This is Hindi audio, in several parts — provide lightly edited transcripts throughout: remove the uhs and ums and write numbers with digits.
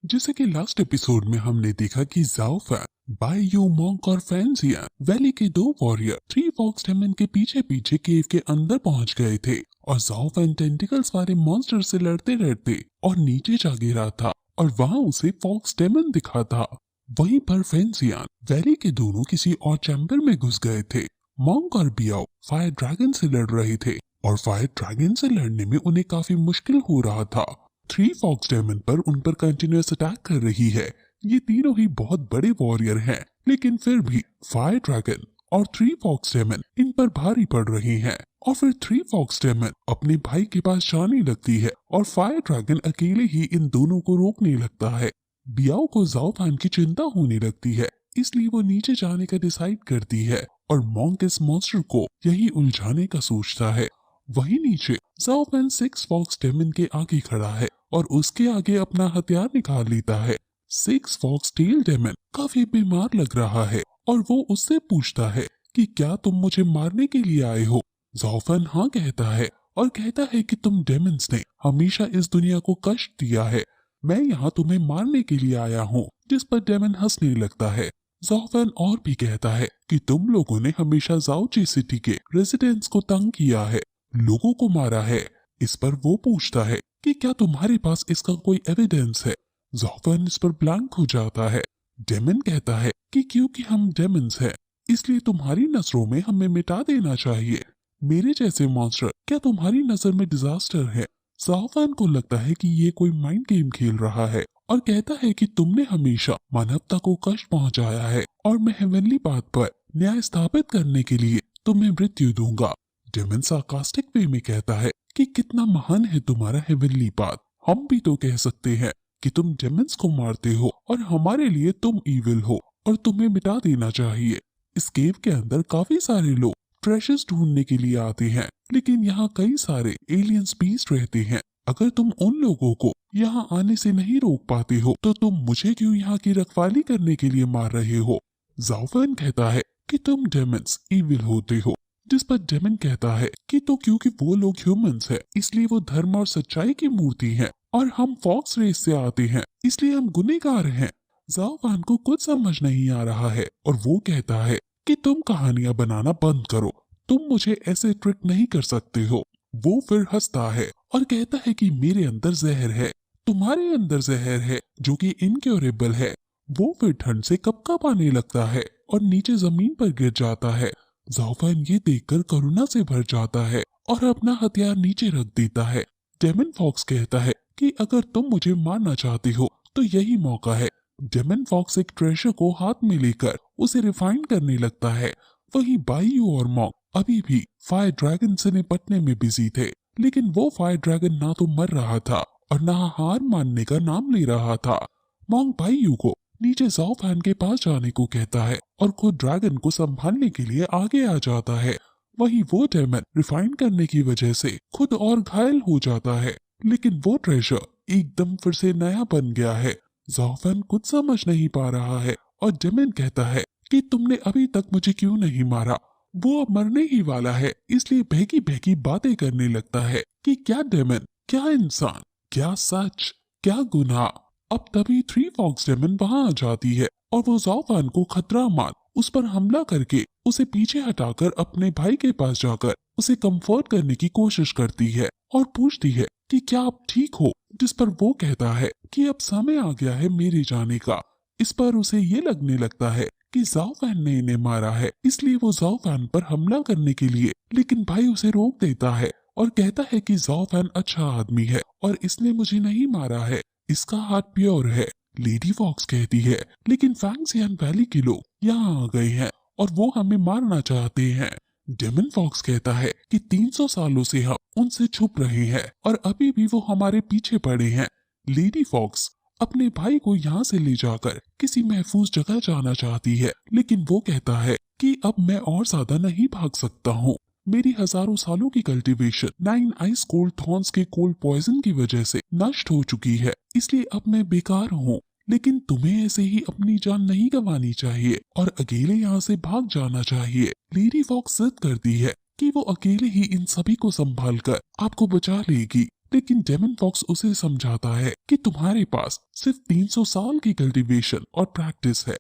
जैसे कि लास्ट एपिसोड में हमने देखा कि जाओ फैन, बायू, मॉन्क और फैंसियन वैली के दो वॉरियर थ्री फॉक्स डेमन के पीछे पीछे केव के अंदर पहुंच गए थे और जाओ फैन टेंटिकल्स वाले मॉन्स्टर से लड़ते लड़ते और नीचे जा गिरा था और वहां उसे फॉक्स डेमन दिखा था। वहीं पर फैंसियन वैली के दोनों किसी और चैम्बर में घुस गए थे। मॉन्क और बियाओ फायर ड्रैगन से लड़ रहे थे और फायर ड्रैगन से लड़ने में उन्हें काफी मुश्किल हो रहा था। थ्री फॉक्स डेमन पर उन पर कंटिन्यूअस अटैक कर रही है। ये तीनों ही बहुत बड़े वॉरियर हैं, लेकिन फिर भी फायर ड्रैगन और थ्री फॉक्स डेमन इन पर भारी पड़ रही हैं। और फिर थ्री फॉक्स डेमन अपने भाई के पास जाने लगती है और फायर ड्रैगन अकेले ही इन दोनों को रोकने लगता है। बियाओ को जाओ फैन की चिंता होने लगती है, इसलिए वो नीचे जाने का डिसाइड करती है और मॉन्क इस मॉन्स्टर को यही उलझाने का सोचता है। वहीं नीचे जाओ फैन सिक्स फॉक्स डेमन के आगे खड़ा है और उसके आगे अपना हथियार निकाल लेता है। सिक्स फॉक्स टेल डेमन काफी बीमार लग रहा है और वो उससे पूछता है कि क्या तुम मुझे मारने के लिए आए हो। ज़ाओफन हाँ कहता है और कहता है कि तुम डेमन्स ने हमेशा इस दुनिया को कष्ट दिया है, मैं यहाँ तुम्हें मारने के लिए आया हूँ। जिस पर डेमन हंसने लगता है। ज़ाओफन और भी कहता है कि तुम लोगों ने हमेशा जाओची सिटी के रेजिडेंट्स को तंग किया है, लोगों को मारा है। इस पर वो पूछता है कि क्या तुम्हारे पास इसका कोई एविडेंस है। ज़ाओफन इस पर ब्लैंक हो जाता है। डेमन कहता है कि क्योंकि हम डेमन्स हैं, इसलिए तुम्हारी नजरों में हमें मिटा देना चाहिए। मेरे जैसे मॉन्स्टर क्या तुम्हारी नजर में डिजास्टर है। ज़ाओफन को लगता है कि ये कोई माइंड गेम खेल रहा है और कहता है कि तुमने हमेशा मानवता को कष्ट पहुंचाया है और मैं हेवनली बात पर न्याय स्थापित करने के लिए तुम्हें मृत्यु दूंगा। डेमन सार्कास्टिक वे में कहता है कि कितना महान है तुम्हारा हेवनली पाथ। हम भी तो कह सकते हैं कि तुम डेमन्स को मारते हो और हमारे लिए तुम ईविल हो और तुम्हें मिटा देना चाहिए। इस केव के अंदर काफी सारे लोग ट्रेशर्स ढूंढने के लिए आते हैं, लेकिन यहाँ कई सारे एलियन बीस्ट रहते हैं। अगर तुम उन लोगों को यहाँ आने से नहीं रोक पाते हो तो तुम मुझे क्यों यहाँ की रखवाली करने के लिए मार रहे हो। ज़ाओफन कहता है कि तुम डेमन्स ईविल होते हो। जिस पर डेमन कहता है कि तो क्योंकि वो लोग ह्यूमंस हैं, इसलिए वो धर्म और सच्चाई की मूर्ति हैं और हम फॉक्स रेस से आते हैं, इसलिए हम गुनहगार हैं। ज़ाओफन को कुछ समझ नहीं आ रहा है और वो कहता है कि तुम कहानियां बनाना बंद करो, तुम मुझे ऐसे ट्रिक नहीं कर सकते हो। वो फिर हंसता है और कहता है कि मेरे अंदर जहर है, तुम्हारे अंदर जहर है जो कि इनक्योरेबल है। वो फिर ठंड से कपकप आने लगता है और नीचे जमीन पर गिर जाता है। ज़ाओफन ये देखकर करुणा से भर जाता है और अपना हथियार नीचे रख देता है। डेमन फॉक्स कहता है कि अगर तुम मुझे मारना चाहते हो तो यही मौका है। डेमन फॉक्स एक ट्रेजर को हाथ में लेकर उसे रिफाइन करने लगता है। वहीं बायू और मॉन्क अभी भी फायर ड्रैगन से निपटने में बिजी थे, लेकिन वो फायर ड्रैगन ना तो मर रहा था और ना हार मानने का नाम ले रहा था। मॉन्क बायू को नीचे ज़ाओफन के पास जाने को कहता है और खुद ड्रैगन को संभालने के लिए आगे आ जाता है। वहीं वो डेमन रिफाइन करने की वजह से खुद और घायल हो जाता है, लेकिन वो ट्रेजर एकदम फिर से नया बन गया है। ज़ाओफन कुछ समझ नहीं पा रहा है और डेमन कहता है कि तुमने अभी तक मुझे क्यों नहीं मारा। वो अब मरने ही वाला है, इसलिए बहकी बहकी बातें करने लगता है कि क्या डेमन, क्या इंसान, क्या सच, क्या गुनाह। अब तभी थ्री फॉक्स डेमन वहां आ जाती है और वो ज़ाओफन को खतरा मान उस पर हमला करके उसे पीछे हटाकर अपने भाई के पास जाकर उसे कंफर्ट करने की कोशिश करती है और पूछती है कि क्या आप ठीक हो। जिस पर वो कहता है कि अब समय आ गया है मेरे जाने का। इस पर उसे ये लगने लगता है कि ज़ाओफन ने इन्हें मारा है, इसलिए वो ज़ाओफन पर हमला करने के लिए, लेकिन भाई उसे रोक देता है और कहता है कि ज़ाओफन अच्छा आदमी है और इसने मुझे नहीं मारा है, इसका हार्ट प्योर है। लेडी फॉक्स कहती है लेकिन फैंगसियन वैली के लोग यहाँ आ गए हैं और वो हमें मारना चाहते हैं। डेमन फॉक्स कहता है कि 300 सालों से हम उनसे छुप रहे हैं और अभी भी वो हमारे पीछे पड़े हैं। लेडी फॉक्स अपने भाई को यहाँ से ले जाकर किसी महफूज जगह जाना चाहती है, लेकिन वो कहता है कि अब मैं और ज्यादा नहीं भाग सकता हूँ। मेरी हजारों सालों की कल्टीवेशन 9 आइस कोल्ड थॉर्न्स के कोल्ड पॉइजन की वजह से नष्ट हो चुकी है, इसलिए अब मैं बेकार हूँ। लेकिन तुम्हें ऐसे ही अपनी जान नहीं गंवानी चाहिए और अकेले यहाँ से भाग जाना चाहिए। लेडी फॉक्स जिद करती है कि वो अकेले ही इन सभी को संभाल कर आपको बचा लेगी। लेकिन डेमन फॉक्स उसे समझाता है कि तुम्हारे पास सिर्फ 300 साल की कल्टीवेशन और प्रैक्टिस है,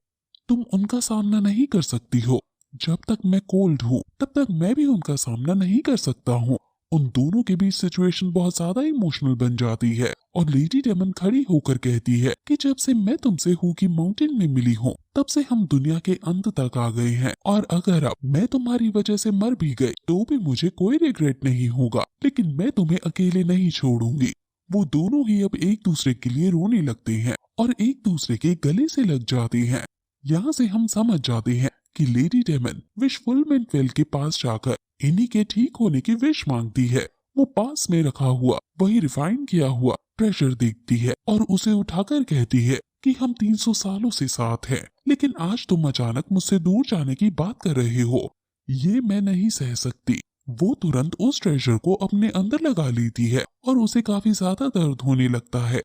तुम उनका सामना नहीं कर सकती हो। जब तक मैं कोल्ड हूँ तब तक मैं भी उनका सामना नहीं कर सकता हूँ। उन दोनों के बीच सिचुएशन बहुत ज्यादा इमोशनल बन जाती है और लेडी डेमन खड़ी होकर कहती है कि जब से मैं तुमसे हुकी माउंटेन में मिली हूँ तब से हम दुनिया के अंत तक आ गए हैं, और अगर अब मैं तुम्हारी वजह से मर भी गई तो भी मुझे कोई रिग्रेट नहीं होगा, लेकिन मैं तुम्हें अकेले नहीं छोड़ूंगी। वो दोनों ही अब एक दूसरे के लिए रोने लगते हैं और एक दूसरे के गले से लग जाते हैं। यहाँ से हम समझ जाते हैं कि लेडी डेमन विश फुलमेंट वेल के पास जाकर इन्हीं के ठीक होने की विश मांगती है। वो पास में रखा हुआ वही रिफाइन किया हुआ ट्रेजर देखती है और उसे उठाकर कहती है कि हम 300 सालों से साथ हैं, लेकिन आज तुम अचानक मुझसे दूर जाने की बात कर रहे हो, ये मैं नहीं सह सकती। वो तुरंत उस ट्रेजर को अपने अंदर लगा लेती है और उसे काफी ज्यादा दर्द होने लगता है।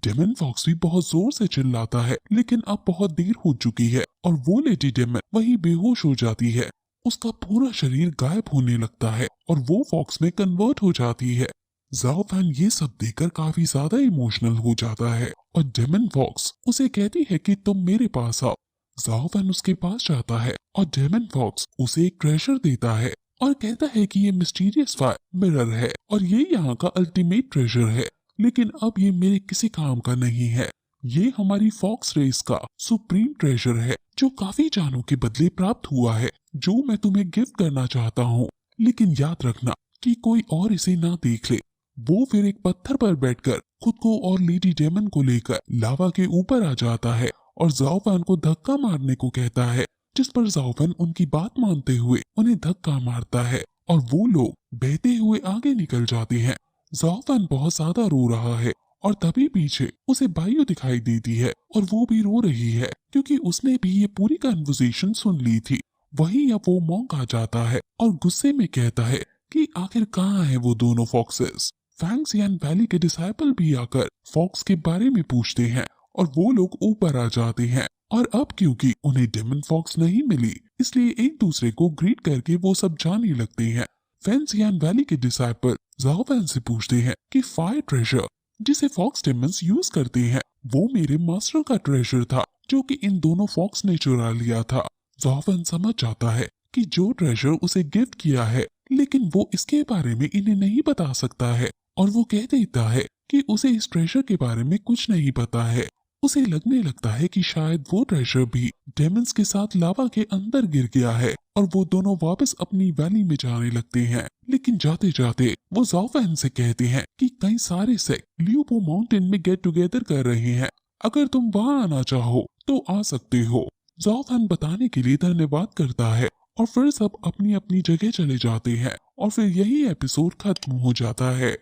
डेमन फॉक्स भी बहुत जोर से चिल्लाता है, लेकिन अब बहुत देर हो चुकी है और वो लेडी डेमन वही बेहोश हो जाती है। उसका पूरा शरीर गायब होने लगता है और वो फॉक्स में कन्वर्ट हो जाती है। जाओ फैन ये सब देखकर काफी ज्यादा इमोशनल हो जाता है और डेमन फॉक्स उसे कहती है कि तुम मेरे पास आओ। जाओ फैन उसके पास जाता है और डेमन फॉक्स उसे एक ट्रेजर देता है और कहता है कि ये मिस्टीरियस फायर मिरर है और ये यहाँ का अल्टीमेट ट्रेजर है, लेकिन अब ये मेरे किसी काम का नहीं है। ये हमारी फॉक्स रेस का सुप्रीम ट्रेजर है जो काफी जानों के बदले प्राप्त हुआ है, जो मैं तुम्हें गिफ्ट करना चाहता हूँ, लेकिन याद रखना कि कोई और इसे ना देख ले। वो फिर एक पत्थर पर बैठकर खुद को और लेडी डेमन को लेकर लावा के ऊपर आ जाता है और जाओफान को धक्का मारने को कहता है, जिस पर जाओफान उनकी बात मानते हुए उन्हें धक्का मारता है और वो लोग बहते हुए आगे निकल जाते हैं। जाओफान बहुत ज्यादा रो रहा है और तभी पीछे उसे बायू दिखाई देती है और वो भी रो रही है क्योंकि उसने भी ये पूरी कन्वर्सेशन सुन ली थी। वहीं अब वो मॉन्क आ जाता है और गुस्से में कहता है कि आखिर कहाँ है वो दोनों फॉक्सेस। फैंगसियन वैली के डिसाइपल भी आकर फॉक्स के बारे में पूछते हैं और वो लोग ऊपर आ जाते हैं, और अब क्योंकि उन्हें डेमन फॉक्स नहीं मिली इसलिए एक दूसरे को ग्रीट करके वो सब जाने लगते हैं। फैंगसियन वैली के डिसाइपल जाओफैन से पूछते हैं कि फायर ट्रेजर जिसे फॉक्स डेमन्स यूज करते हैं वो मेरे मास्टर का ट्रेजर था जो कि इन दोनों फॉक्स ने चुरा लिया था। जाओफैन समझ जाता है कि जो ट्रेजर उसे गिफ्ट किया है लेकिन वो इसके बारे में इन्हें नहीं बता सकता है, और वो कह देता है कि उसे इस ट्रेजर के बारे में कुछ नहीं पता है। उसे लगने लगता है कि शायद वो ट्रेजर भी डेमन्स के साथ लावा के अंदर गिर गया है और वो दोनों वापस अपनी वैली में जाने लगते हैं। लेकिन जाते जाते वो जाओफैन से कहते हैं कि कई सारे सेक्ट ल्यूपो माउंटेन में गेट टुगेदर कर रहे हैं, अगर तुम वहां आना चाहो तो आ सकते हो। जाओफैन बताने के लिए धन्यवाद करता है और फिर सब अपनी अपनी जगह चले जाते हैं और फिर यही एपिसोड खत्म हो जाता है।